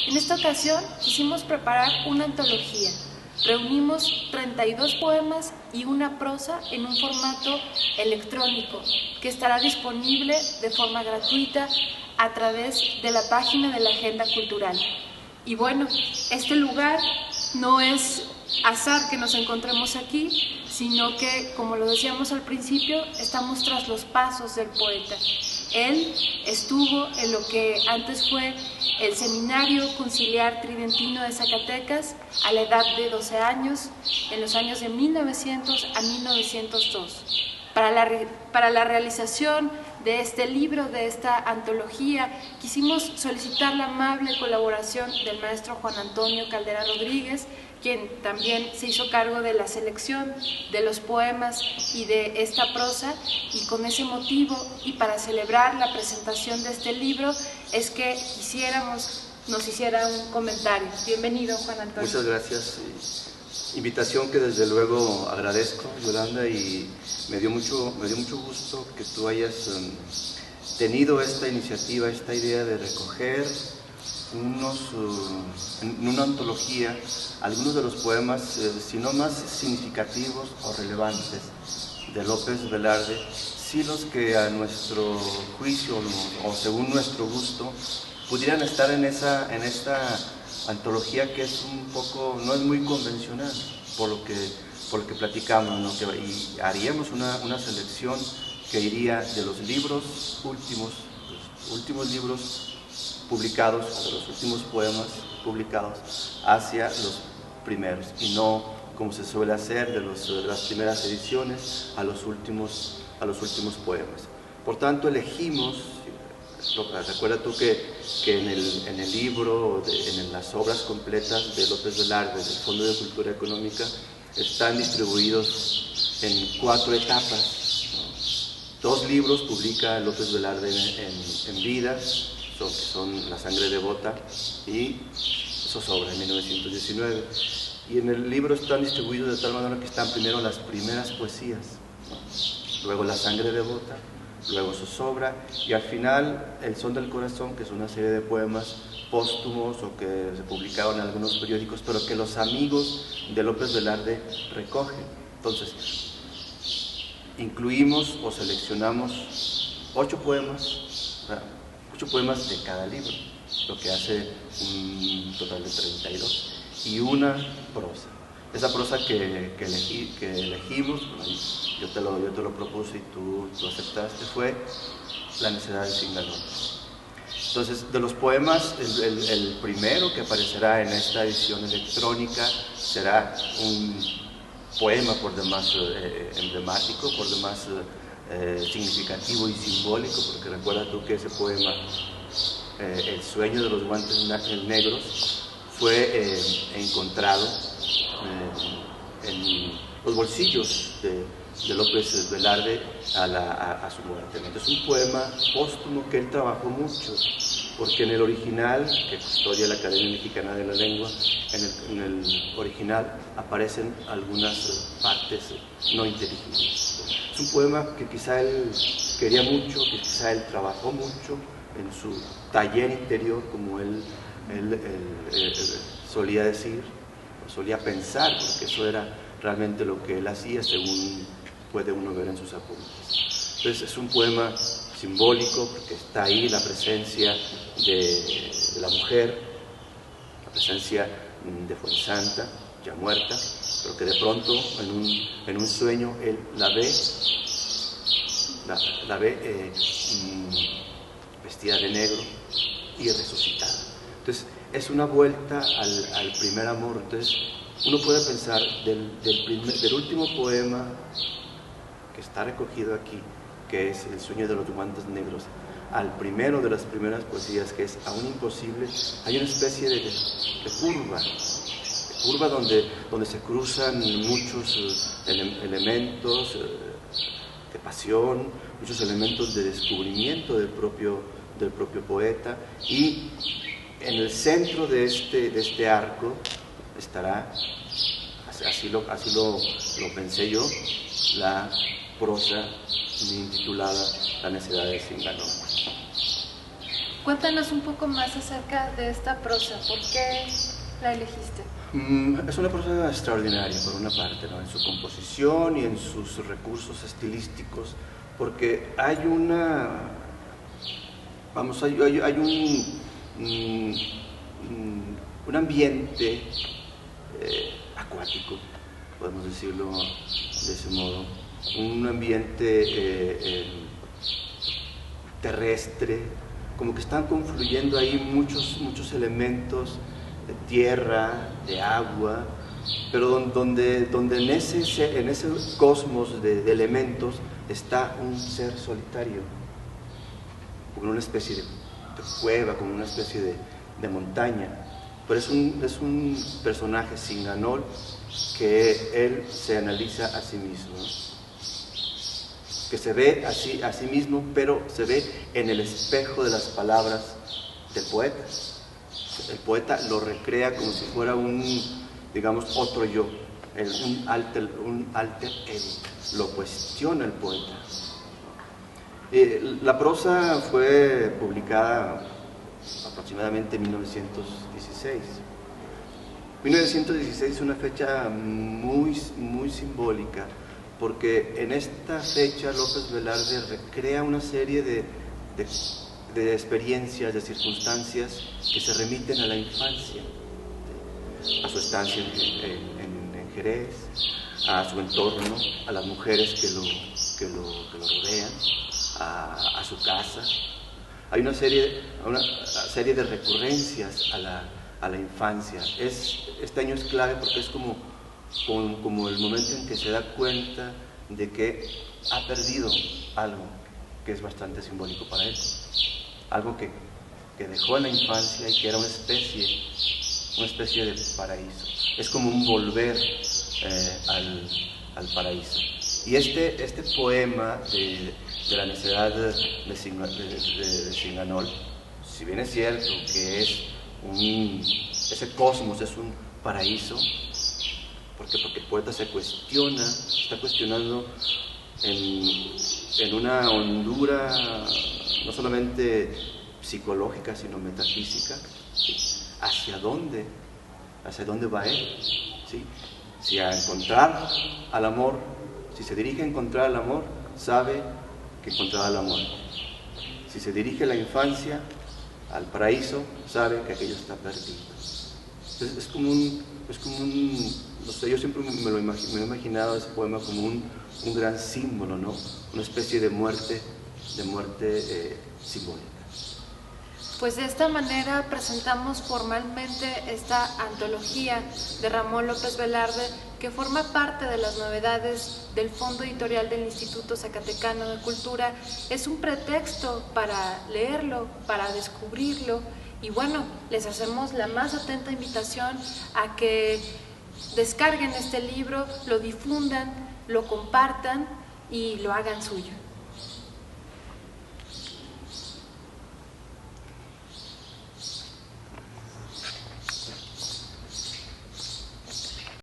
En esta ocasión quisimos preparar una antología. Reunimos 32 poemas y una prosa en un formato electrónico que estará disponible de forma gratuita a través de la página de la Agenda Cultural. Y bueno, este lugar no es azar que nos encontremos aquí, sino que, como lo decíamos al principio, estamos tras los pasos del poeta. Él estuvo en lo que antes fue el Seminario Conciliar Tridentino de Zacatecas a la edad de 12 años, en los años de 1900 a 1902. Para la realización de este libro, de esta antología, quisimos solicitar la amable colaboración del maestro Juan Antonio Caldera Rodríguez, quien también se hizo cargo de la selección de los poemas y de esta prosa, y con ese motivo y para celebrar la presentación de este libro es que nos hiciera un comentario. Bienvenido, Juan Antonio. Muchas gracias. Invitación que desde luego agradezco, Yolanda, y me dio mucho gusto que tú hayas tenido esta iniciativa, esta idea de recoger en una antología algunos de los poemas, si no más significativos o relevantes, de López Velarde, sí los que a nuestro juicio o según nuestro gusto pudieran estar en esta antología, que es un poco, no es muy convencional, por lo que platicamos, ¿no? Y haríamos una selección que iría de los últimos libros publicados, o de los últimos poemas publicados, hacia los primeros, y no como se suele hacer de las primeras ediciones a los últimos poemas. Por tanto, elegimos, recuerda tú que en el libro, en las obras completas de López Velarde, del Fondo de Cultura Económica, están distribuidos en 4 etapas, ¿no? 2 libros publica López Velarde en vida, que son La Sangre Devota y Zozobra, en 1919. Y en el libro están distribuidos de tal manera que están primero las primeras poesías, ¿no? Luego La Sangre Devota, luego Zozobra, y al final El Son del Corazón, que es una serie de poemas póstumos o que se publicaron en algunos periódicos, pero que los amigos de López Velarde recogen. Entonces, incluimos o seleccionamos 8 poemas de cada libro, lo que hace un total de 32, y una prosa. Esa prosa que elegimos, yo te lo propuse y tú aceptaste, fue La Necedad de Singalón. Entonces, de los poemas, el primero que aparecerá en esta edición electrónica será un poema por demás emblemático, por demás significativo y simbólico, porque recuerda tú que ese poema, El sueño de los guantes negros, fue encontrado en los bolsillos de López Velarde a su muerte. Es un poema póstumo que él trabajó mucho, porque en el original, que custodia la Academia Mexicana de la Lengua, en el original aparecen algunas partes no inteligibles. Es un poema que quizá él quería mucho, que quizá él trabajó mucho en su taller interior, como él solía decir, o solía pensar, porque eso era realmente lo que él hacía, según puede uno ver en sus apuntes. Entonces es un poema simbólico, porque está ahí la presencia de la mujer, la presencia de Fuensanta, ya muerta, pero que de pronto en un sueño él la ve vestida de negro y resucitada. Entonces es una vuelta al primer amor. Entonces uno puede pensar del último poema que está recogido aquí, que es El sueño de los guantes negros, al primero de las primeras poesías, que es Aún imposible, hay una especie de curva donde se cruzan muchos elementos de pasión, muchos elementos de descubrimiento del propio poeta, y en el centro de este arco estará, así lo pensé yo, la prosa intitulada La Necedad de Singalón. Cuéntanos un poco más acerca de esta prosa, ¿por qué la elegiste? Es una prosa extraordinaria, por una parte, ¿no? En su composición y en sus recursos estilísticos, porque hay un ambiente acuático, podemos decirlo de ese modo, un ambiente terrestre, como que están confluyendo ahí muchos elementos de tierra, de agua, pero donde en ese cosmos de elementos está un ser solitario, como una especie de cueva, como una especie de montaña. Pero es un personaje Singanol que él se analiza a sí mismo, que se ve a sí mismo, pero se ve en el espejo de las palabras del poeta. El poeta lo recrea como si fuera digamos, otro yo, un alter ego, lo cuestiona el poeta. La prosa fue publicada aproximadamente en 1916. 1916 es una fecha muy simbólica, porque en esta fecha López Velarde recrea una serie de experiencias, de circunstancias que se remiten a la infancia, a su estancia en Jerez, a su entorno, a las mujeres que lo rodean, a su casa. Hay una serie de recurrencias a la infancia. Este año es clave porque es como el momento en que se da cuenta de que ha perdido algo que es bastante simbólico para él, algo que dejó en la infancia y que era una especie de paraíso. Es como un volver al paraíso. Y este poema de la necedad de Singanol, si bien es cierto que ese cosmos es un paraíso, porque el poeta está cuestionando en una hondura no solamente psicológica, sino metafísica, ¿sí? ¿Hacia dónde va él? ¿Sí? Si a encontrar al amor, si se dirige a encontrar al amor, sabe que encontrará el amor. Si se dirige a la infancia, al paraíso, sabe que aquello está perdido. Entonces es como no sé, yo siempre me lo he imaginado ese poema como un gran símbolo, ¿no? Una especie de muerte simbólica. Pues de esta manera presentamos formalmente esta antología de Ramón López Velarde, que forma parte de las novedades del Fondo Editorial del Instituto Zacatecano de Cultura. Es un pretexto para leerlo, para descubrirlo, y bueno, les hacemos la más atenta invitación a que descarguen este libro, lo difundan, lo compartan y lo hagan suyo.